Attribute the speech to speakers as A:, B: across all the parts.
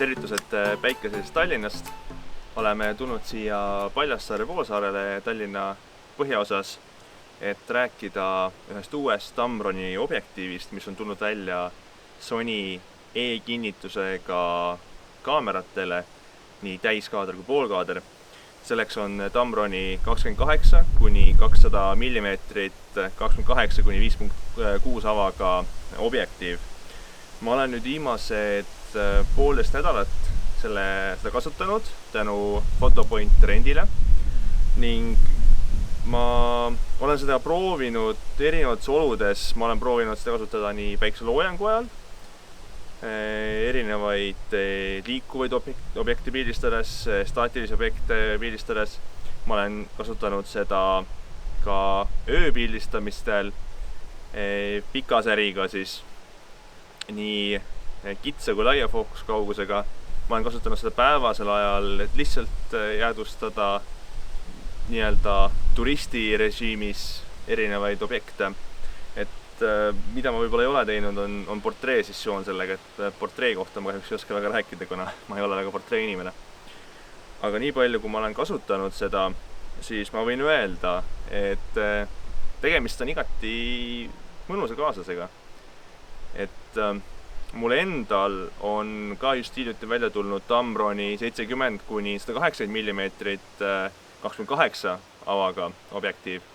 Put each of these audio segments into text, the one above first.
A: tervitused päikesest Tallinnast. Oleme tulnud siia Paljassaare poolsaarele Tallinna põhjaosas, et rääkida ühest uuest Tamroni objektiivist, mis on tulnud välja Sony e-kinnitusega kaameratele, nii täiskaader kui poolkaader. Selleks on Tamroni 28 kuni 200 mm, 28 kuni 5.6 avaga objektiiv. Ma olen nüüd viimased poolteist nädalat seda kasutanud tänu Photopoint trendile ning ma olen seda proovinud erinevates oludes. Ma olen proovinud seda kasutada nii päikseloojangu ajal, erinevaid liikuvaid objekte pildistades, staatilisi objekte pildistades. Ma olen kasutanud seda ka ööpildistamistel pika säriga, siis nii kitsa kui laia fookuskaugusega. Ma olen kasutanud seda päevasel ajal, et lihtsalt jäädvustada nii-öelda turistirežiimis erinevaid objekte. Et mida ma võib-olla ei ole teinud, on portree-sessioon sellega, et portree kohta ma kahjuks ei oska väga rääkida, kuna ma ei ole väga portree inimene. Aga nii palju, kui ma olen kasutanud seda, siis ma võin öelda, et tegemist on igati mõnusa kaaslasega. Et mul endal on ka just hiljuti välja tulnud Tamroni 70 kuni 180 mm 2.8 avaga objektiiv.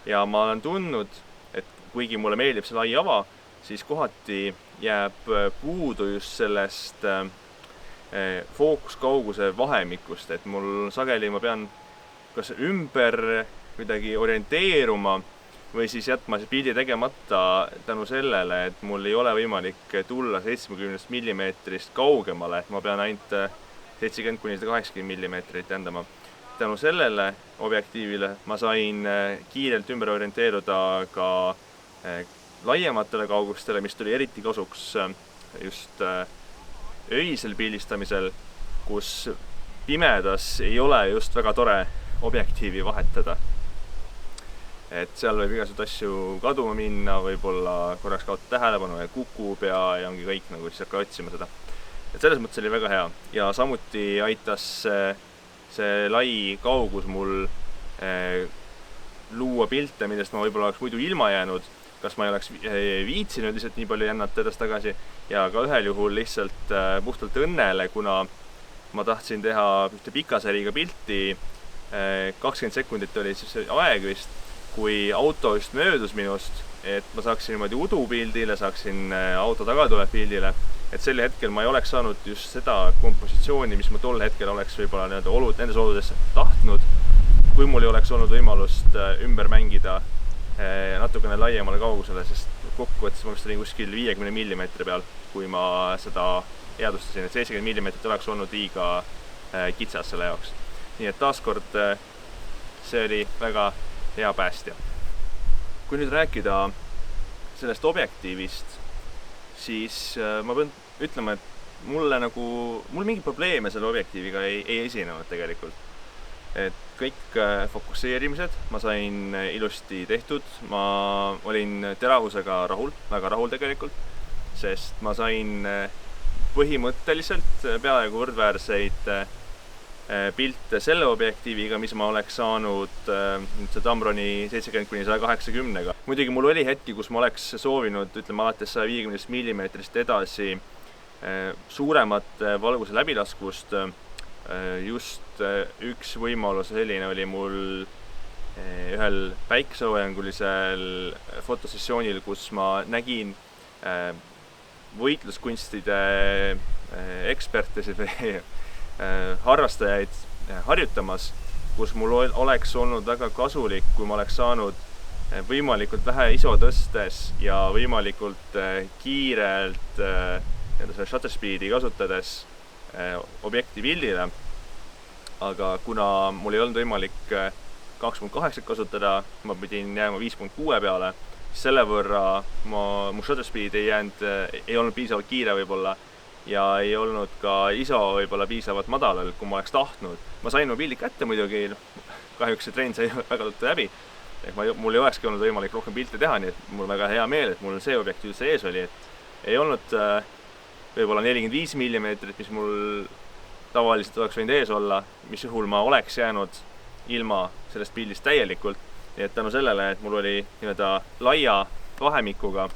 A: Ja ma olen tundnud, et kuigi mulle meeldib see lai ava, siis kohati jääb puudu just sellest fookuskauguse vahemikust, et mul sageli ma pean kas ümber kuidagi orienteeruma või siis jätma see pildi tegemata tänu sellele, et mul ei ole võimalik tulla 70 mm kaugemale, et ma pean ainult 70 kuni 180 mm tändama. Tänu sellele objektiivile ma sain kiirelt ümber orienteeruda ka laiematele kaugustele, mis tuli eriti kasuks just öisel pildistamisel, kus pimedas ei ole just väga tore objektiivi vahetada. Et seal võib igasuguseid asju kaduma minna, võib-olla korraks kaotada tähelepanu ja kukub ja ongi kõik nagu siis hakka otsima seda. Et selles mõttes oli väga hea ja samuti aitas see lai kaugus mul luua pilte, millest ma võib-olla oleks muidu ilma jäänud, kas ma ei oleks viitsinud lihtsalt nii palju jännata edasi tagasi ja ka ühel juhul lihtsalt puhtalt õnnele, kuna ma tahtsin teha ühte pika säriga pilti, 20 sekundit oli siis aeg vist, kui auto just möödus minust, et ma saaksin niimoodi udupildile, saaksin auto tagatuleb pildile, et sel hetkel ma ei oleks saanud just seda kompositsiooni, mis ma tol hetkel oleks võib-olla nendes oludes tahtnud, kui mul ei oleks olnud võimalust ümber mängida natukene laiemale kaugusele, sest kokkuvõttes ma vist olin kuskil 50 mm peal, kui ma seda jäädvustasin, et 70 mm oleks olnud liiga kitsas selle jaoks. Nii et taaskord see oli väga hea päästja. Kui nüüd rääkida sellest objektiivist, siis ma pean ütlema, et mul mingi probleeme selle objektiiviga ei esinenud tegelikult. Et kõik fokusseerimised ma sain ilusti tehtud, ma olin teravusega rahul, väga rahul tegelikult, sest ma sain põhimõtteliselt peaaegu võrdväärseid pilte selle objektiiviga, mis ma oleks saanud Tamroni 70 kuni 180-ga. Muidugi mul oli hetki, kus ma oleks soovinud, alates 150 mm edasi suuremat valguse läbilaskvust. Just üks võimalus selline oli mul ühel päikeseloojangulisel fotosessioonil, kus ma nägin võitluskunstide eksperte või harrastajaid harjutamas, kus mul oleks olnud väga kasulik, kui ma oleks saanud võimalikult vähe ISO tõstes ja võimalikult kiirelt shutter speedi kasutades objekti pildile. Aga kuna mul ei olnud võimalik 2.8 kasutada, ma pidin jääma 5.6 peale, siis selle võrra mu shutter speed ei olnud piisavalt kiire võib-olla ja ei olnud ka ISO võib-olla piisavalt madalal, kui ma oleks tahtnud. Ma sain mu pildid kätte muidugi, kahjuks see trend sai väga tõttu läbi. Mul ei olekski olnud võimalik rohkem pilte teha, nii et mul väga hea meel, et mul see objektiiv üldse ees oli, et ei olnud võib-olla 45 mm, mis mul tavaliselt oleks võinud ees olla, mis juhul ma oleks jäänud ilma sellest pildist täielikult. Nii et tänu sellele, et mul oli nii-öelda laia vahemikuga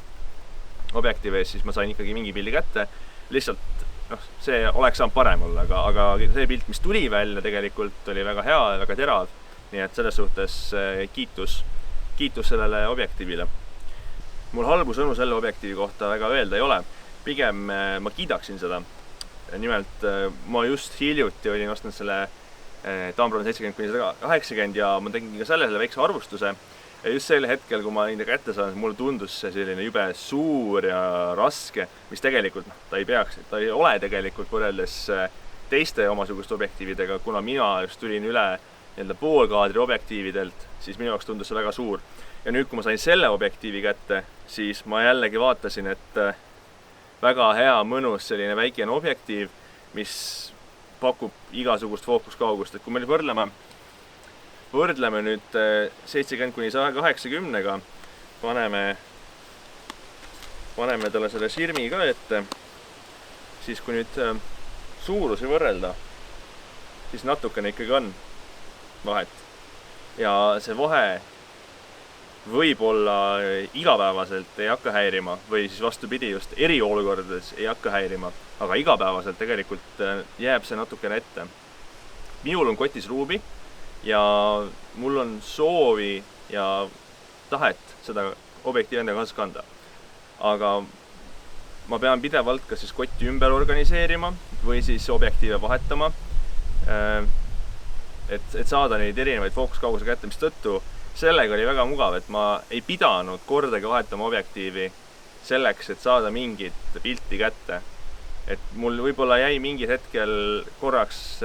A: objektiiv ees, siis ma sain ikkagi mingi pildi kätte. Lihtsalt see oleks saanud parem olla, aga see pilt, mis tuli välja tegelikult, oli väga hea ja väga terav. Nii et selles suhtes kiitus sellele objektiivile. Mul halbu sõnu selle objektiivi kohta väga öelda ei ole. Pigem ma kiidaksin seda. Nimelt ma just hiljuti olin ostnud selle Tamron 70-180 ja ma tegin ka sellele väikse arvustuse. Ja just sel hetkel, kui ma olin kätte saanud, mulle tundus see selline jube suur ja raske, mis tegelikult ta ei ole tegelikult võrreldes teiste omasuguste objektiividega, kuna mina just tulin üle poolkaadri objektiividelt, siis minu jaoks tundus see väga suur. Ja nüüd, kui ma sain selle objektiivi kätte, siis ma jällegi vaatasin, et väga hea, mõnus selline väikene objektiiv, mis pakub igasugust fookuskaugust. Et kui me nüüd võrdleme nüüd 70-180-ga, paneme talle selle sirmi ka ette, siis kui nüüd suurusi võrrelda, siis natukene ikkagi on vahet. Ja see vahe võib-olla igapäevaselt ei hakka häirima või siis vastupidi just eriolukordades ei hakka häirima, aga igapäevaselt tegelikult jääb see natukene ette. Minul on kotis ruubi ja mul on soovi ja tahet seda objektiivi endaga kaasas kanda. Aga ma pean pidevalt kas siis kotti ümber organiseerima või siis objektiive vahetama, et saada neid erinevaid fookuskauguse kätte, mis tõttu sellega oli väga mugav, et ma ei pidanud kordagi vahetama objektiivi selleks, et saada mingit pilti kätte. Et mul võib-olla jäi mingil hetkel korraks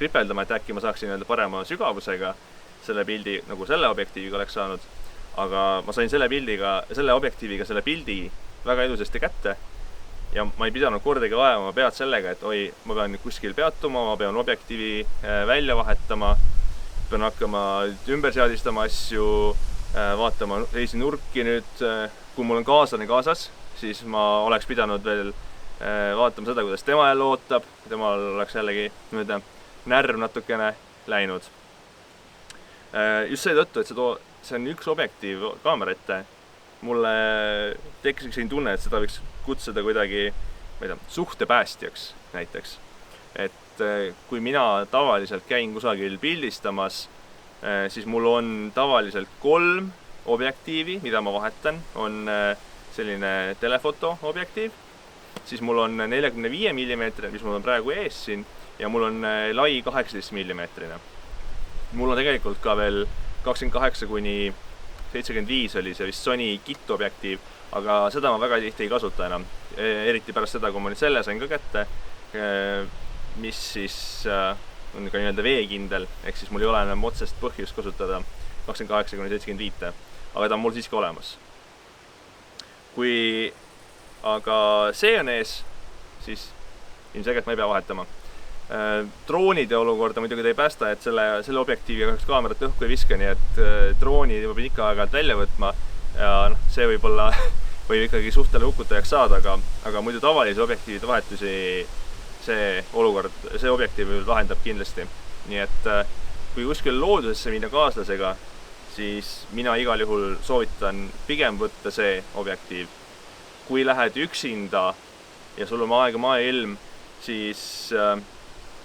A: kripeldama, et äkki ma saaksin parema sügavusega selle pildi, nagu selle objektiiviga oleks saanud. Aga ma sain selle objektiiviga selle pildi väga ilusasti kätte ja ma ei pidanud kordagi vaevama pead sellega, et ma pean kuskil peatuma, ma pean objektiivi välja vahetama, pean hakkama ümber seadistama asju, vaatama teisi nurki nüüd. Kui mul on kaaslane kaasas, siis ma oleks pidanud veel vaatama seda, kuidas tema jälle ootab. Temal oleks jällegi närv natukene läinud. Just see tõttu, et see on üks objektiiv kaamera ette. Mulle tekkis selline tunne, et seda võiks kutsuda kuidagi suhtepäästjaks näiteks. Et kui mina tavaliselt käin kusagil pildistamas, siis mul on tavaliselt 3 objektiivi, mida ma vahetan. On selline telefoto objektiiv, siis mul on 45 mm, mis mul on praegu ees siin, ja mul on lai 18 mm. Mul on tegelikult ka veel 28-75 oli see vist Sony kit objektiiv, aga seda ma väga tihti ei kasuta enam. Eriti pärast seda, kui ma nüüd selle sain ka kätte, mis siis on ka nii-öelda veekindel, ehk siis mul ei ole enam otsest põhjust kasutada 28-75, aga ta on mul siiski olemas. Kui aga see on ees, siis ilmselgelt ma ei pea vahetama. Droonide olukorda muidugi ta ei päästa, et selle objektiivi kaamerat õhku ei viska, nii et drooni ma pean ikka aeg-ajalt välja võtma ja see võib-olla võib ikkagi suhtele hukutajaks saada, aga muidu tavalise objektiivide vahetusi see objektiiv lahendab kindlasti. Nii et kui kuskil loodusesse minna kaaslasega, siis mina igal juhul soovitan pigem võtta see objektiiv. Kui lähed üksinda ja sul on aega maailm, siis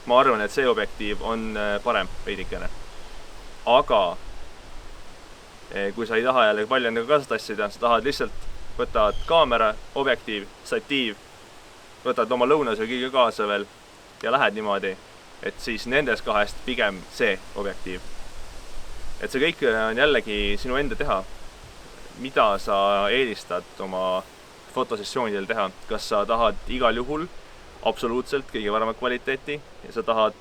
A: ma arvan, et see objektiiv on parem veidikene. Aga kui sa ei taha jälle palju endaga kaasa tassida, sa tahad lihtsalt võtad kaamera, objektiiv, statiiv, võtad oma lõunasöögiga kaasa veel ja lähed niimoodi, et siis nendes kahest pigem see objektiiv. Et see kõik on jällegi sinu enda teha. Mida sa eelistad oma fotosessioonidel teha? Kas sa tahad igal juhul absoluutselt kõige paremat kvaliteeti ja sa tahad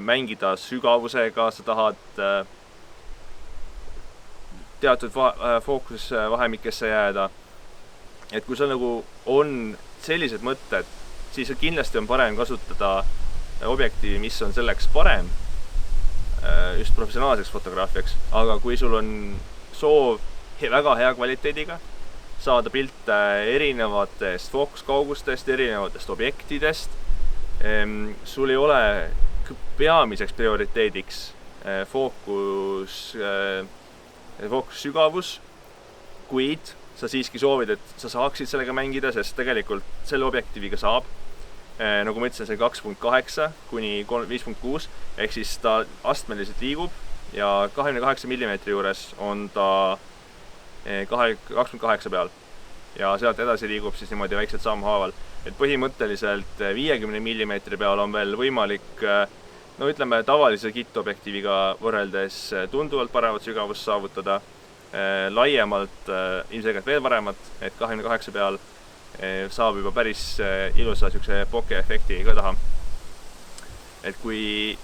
A: mängida sügavusega, sa tahad teatud fookusvahemikesse jääda. Et kui sul nagu on sellised mõtted, siis kindlasti on parem kasutada objektiivi, mis on selleks parem just professionaalseks fotograafiaks. Aga kui sul on soov väga hea kvaliteediga, saada pilte erinevatest fookuskaugustest, erinevatest objektidest. Sul ei ole peamiseks prioriteediks fookussügavus, kuid sa siiski soovid, et sa saaksid sellega mängida, sest tegelikult selle objektiiviga saab, nagu ma ütlesin, see 2.8 kuni 5.6, ehk siis ta astmeliselt liigub ja 28 mm juures on ta 2.8 peal ja sealt edasi liigub siis niimoodi väiksed sammhaaval. Et põhimõtteliselt 50 mm peal on veel võimalik, no ütleme, tavalise kittobjektiiviga võrreldes tunduvalt paremat sügavust saavutada, laiemalt ilmselgelt veel paremat, et 28 peal saab juba päris ilusa sükse bokeh efekti ka taha. Et kui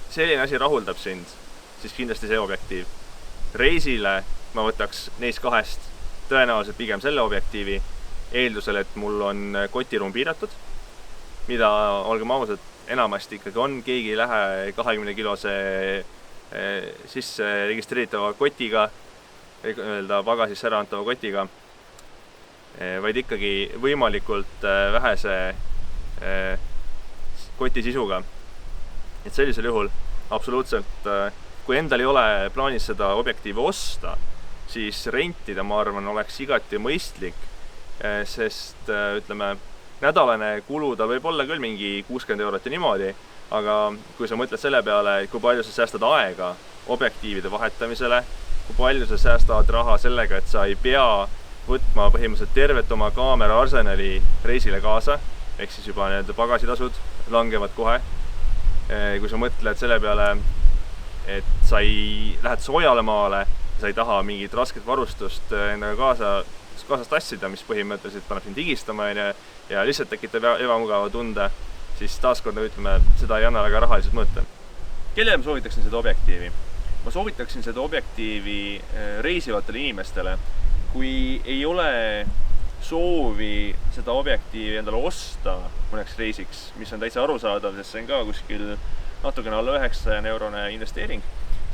A: selline asi rahuldab sind, siis kindlasti see objektiiv. Reisile ma võtaks neist kahest tõenäoliselt pigem selle objektiivi, eeldusel, et mul on kotiruum piiratud, mida, olgem ausad, enamasti ikkagi on, keegi ei lähe 20 kilose sisse registreeritava kotiga, öelda pagasisse ära antava kotiga, vaid ikkagi võimalikult vähese koti sisuga. Et sellisel juhul absoluutselt, kui endal ei ole plaanis seda objektiivi osta, siis rentida, ma arvan, oleks igati mõistlik, sest ütleme, nädalane kulu ta võib olla küll mingi 60 eurot ja niimoodi, aga kui sa mõtled selle peale, kui palju sa säästad aega objektiivide vahetamisele, kui palju sa säästad raha sellega, et sa ei pea võtma põhimõtteliselt tervet oma kaamera arsenali reisile kaasa, ehk siis juba need pagasitasud langevad kohe. Kui sa mõtled selle peale, et sa lähed soojale maale, sa ei taha mingit rasket varustust endaga kaasas tassida, mis põhimõtteliselt paneb sind higistama ja lihtsalt tekitab ebamugava tunde, siis taaskord ütleme, seda ei anna väga rahaliselt mõõta. Kellele ma soovitaksin seda objektiivi? Ma soovitaksin seda objektiivi reisivatele inimestele. Kui ei ole soovi seda objektiivi endale osta mõneks reisiks, mis on täitsa arusaadav, sest see on ka kuskil natukene alla 900 eurone investeering,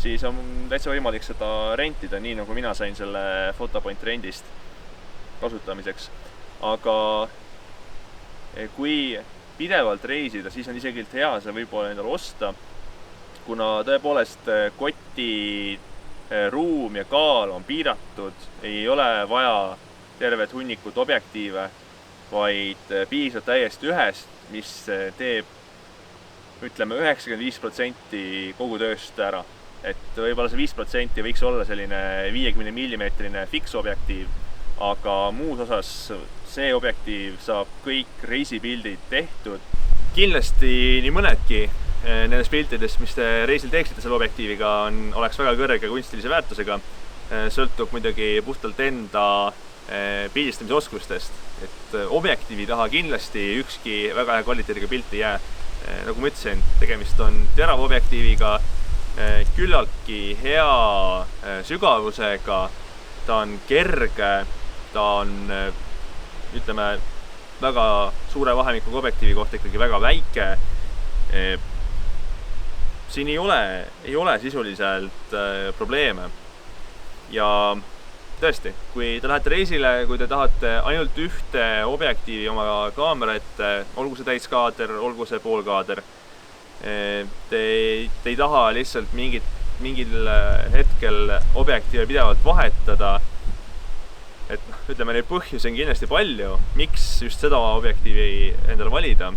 A: siis on täitsa võimalik seda rentida, nii nagu mina sain selle Photopoint rendist kasutamiseks. Aga kui pidevalt reisida, siis on isegi hea see võib-olla endale osta, kuna tõepoolest koti ruum ja kaal on piiratud, ei ole vaja tervet hunnikut objektiive, vaid piisab täiesti ühest, mis teeb, ütleme, 95% kogu tööst ära. Et võib-olla see 5% võiks olla selline 50 mm fiksobjektiiv, aga muus osas see objektiiv saab kõik reisipildid tehtud. Kindlasti nii mõnedki nendest piltidest, mis te reisil teeksite selle objektiiviga, oleks väga kõrge kunstilise väärtusega. Sõltub muidugi puhtalt enda pildistamise oskustest. Et objektiivi taha kindlasti ükski väga hea kvaliteediga pilt ei jää. Nagu ma ütlesin, tegemist on terava objektiiviga, küllaltki hea sügavusega, ta on kerge, ta on, ütleme, väga suure vahemikuga objektiivi kohta ikkagi väga väike. Siin ei ole sisuliselt probleeme. Ja tõesti, kui te lähete reisile, kui te tahate ainult ühte objektiivi oma kaamera ette, olgu see täiskaader, olgu see poolkaader, te ei taha lihtsalt mingil hetkel objektiive pidevalt vahetada, et ütleme, neid põhjusi on kindlasti palju, miks just seda objektiivi endale valida.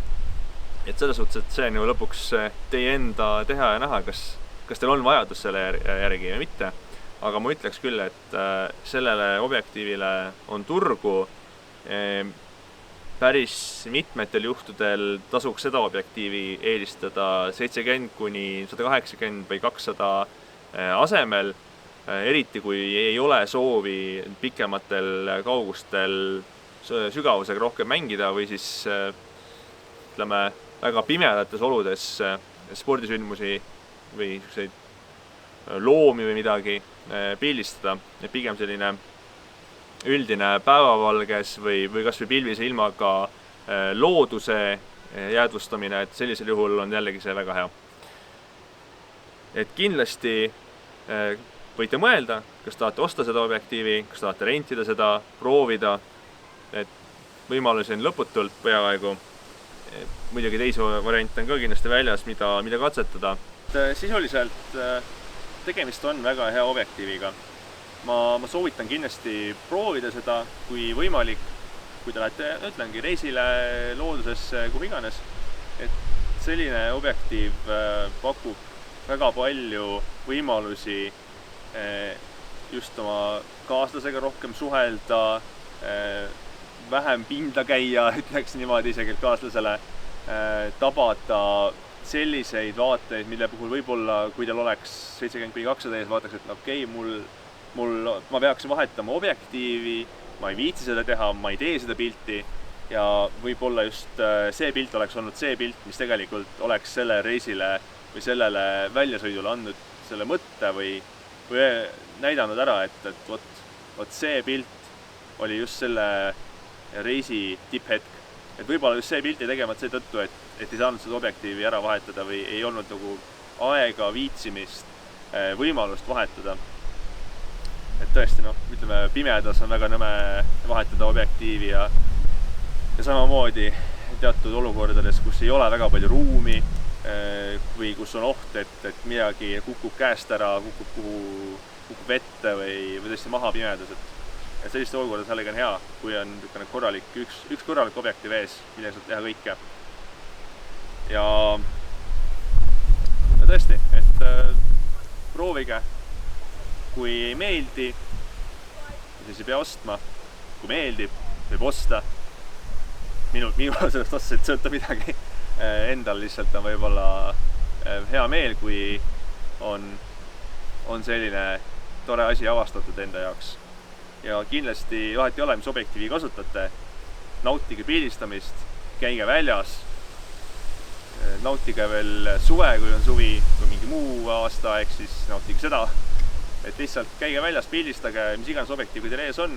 A: Et selles suhtes, et see on ju lõpuks teie enda teha ja näha, kas teil on vajadus selle järgi või mitte. Aga ma ütleks küll, et sellele objektiivile on turgu. Päris mitmetel juhtudel tasuks seda objektiivi eelistada 70 kuni 180 või 200 asemel, eriti kui ei ole soovi pikematel kaugustel sügavusega rohkem mängida või siis ütleme, väga pimedates oludes spordisündmusi või loomi või midagi pildistada. Pigem selline üldine päevavalges või kas või pilvise ilmaga looduse jäädvustamine, et sellisel juhul on jällegi see väga hea. Et kindlasti võite mõelda, kas tahate osta seda objektiivi, kas tahate rentida seda, proovida, et võimalusi on lõputult peaaegu. Muidugi teisi variante on ka kindlasti väljas, mida katsetada. Sisuliselt tegemist on väga hea objektiiviga. Ma soovitan kindlasti proovida seda, kui võimalik, kui te lähete, ütlengi, reisile, loodusesse, kuhu iganes. Et selline objektiiv pakub väga palju võimalusi just oma kaaslasega rohkem suhelda, vähem pinda käia, ütleks niimoodi isegi kaaslasele, tabada selliseid vaateid, mille puhul võib-olla, kui teil oleks 70-200 ees, vaataks, et okei, ma peaksin vahetama objektiivi, ma ei viitsi seda teha, ma ei tee seda pilti ja võib-olla just see pilt oleks olnud see pilt, mis tegelikult oleks selle reisile või sellele väljasõidule andnud selle mõtte või näidanud ära, et vot see pilt oli just selle reisi tipphetk. Et võib-olla just see pilt ei tegemata seetõttu, et ei saanud seda objektiivi ära vahetada või ei olnud nagu aega, viitsimist, võimalust vahetada. Et tõesti, ütleme, pimedas on väga nõme vahetada objektiivi ja samamoodi teatud olukordades, kus ei ole väga palju ruumi või kus on oht, et midagi kukub käest ära, kukub vette või tõesti maha pimedas. Et selliste olukordades jällegi on hea, kui on üks korralik objektiiv ees, millega saab teha kõike. Ja tõesti, et proovige, kui ei meeldi, siis ei pea ostma. Kui meeldib, võib osta. Minul sellest otseselt sõlta midagi. Endal lihtsalt on võib-olla hea meel, kui on selline tore asi avastatud enda jaoks. Ja kindlasti vahet ei ole, mis objektiivi kasutate. Nautige pildistamist, käige väljas. Nautige veel suve, kui on suvi, kui mingi muu aastaaeg, siis nautige seda. Et lihtsalt käige väljas, pildistage, mis iganes objektiiv, kui teil ees on.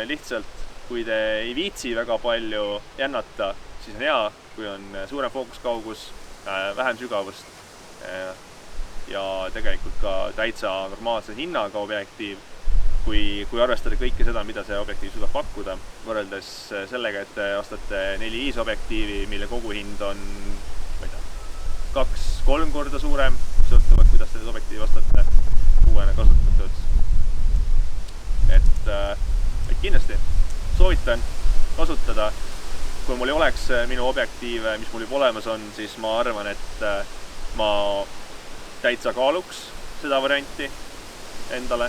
A: Lihtsalt, kui te ei viitsi väga palju jännata, siis on hea, kui on suurem fookuskaugus, vähem sügavust ja tegelikult ka täitsa normaalse hinnaga objektiiv, kui arvestada kõike seda, mida see objektiiv suudab pakkuda, võrreldes sellega, et ostate 4.5 objektiivi, mille koguhind on 2-3 korda suurem, sõltuvalt, kuidas te objektiivi ostate uuena kasutatud. Et kindlasti soovitan kasutada. Kui mul ei oleks minu objektiive, mis mul juba olemas on, siis ma arvan, et ma täitsa kaaluks seda varianti endale.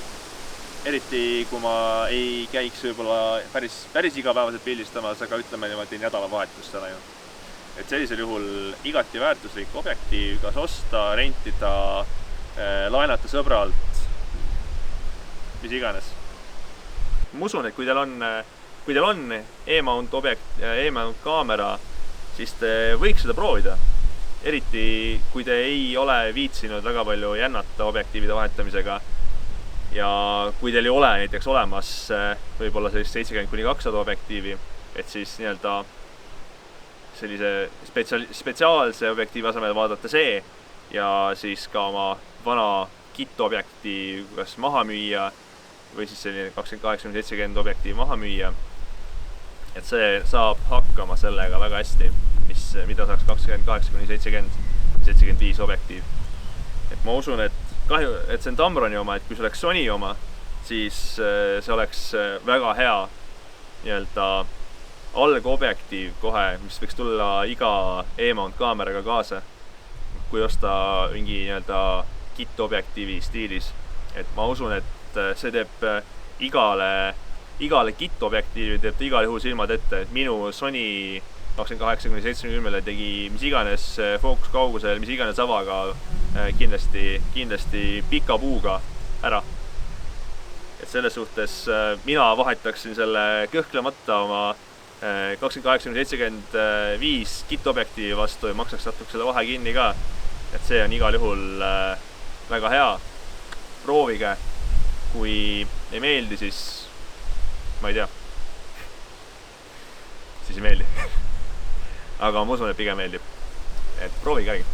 A: Eriti, kui ma ei käiks võib-olla päris igapäevaselt pildistamas, aga ütleme niimoodi nädalavahetust seal ainult. Et sellisel juhul igati väärtuslik objektiiv, kas osta, rentida, laenata sõbralt, mis iganes. Ma usun, et kui teil on e-mount kaamera, siis te võiks seda proovida. Eriti, kui te ei ole viitsinud väga palju jännata objektiivide vahetamisega ja kui teil ei ole näiteks olemas võib-olla sellist 70-200 objektiivi, et siis nii-öelda sellise spetsiaalse objektiivi asemel vaadata see ja siis ka oma vana kit-objektiiv kas maha müüa või siis selline 28-70 objektiiv maha müüa. Et see saab hakkama sellega väga hästi, mida saaks 28-70-75 objektiiv. Et ma usun, et kahju, et see on Tamroni oma, et kui see oleks Sony oma, siis see oleks väga hea nii-öelda algobjektiiv kohe, mis võiks tulla iga e-mount kaameraga kaasa, kui osta mingi nii-öelda kit-objektiivi stiilis. Et ma usun, et see teeb igale kit-objektiivi teeb igal juhul silmad ette, et minu Sony 28-70 tegi mis iganes fookuskaugusel, mis iganes avaga kindlasti pika puuga ära. Et selles suhtes mina vahetaksin selle kõhklemata oma 28-75 kit-objektiivi vastu ja maksaks natuke selle vahe kinni ka. Et see on igal juhul väga hea. Proovige, kui ei meeldi, siis ma ei tea. Siis ei meeldi. Aga ma usun, et pigem meeldib. Et proovige järgi.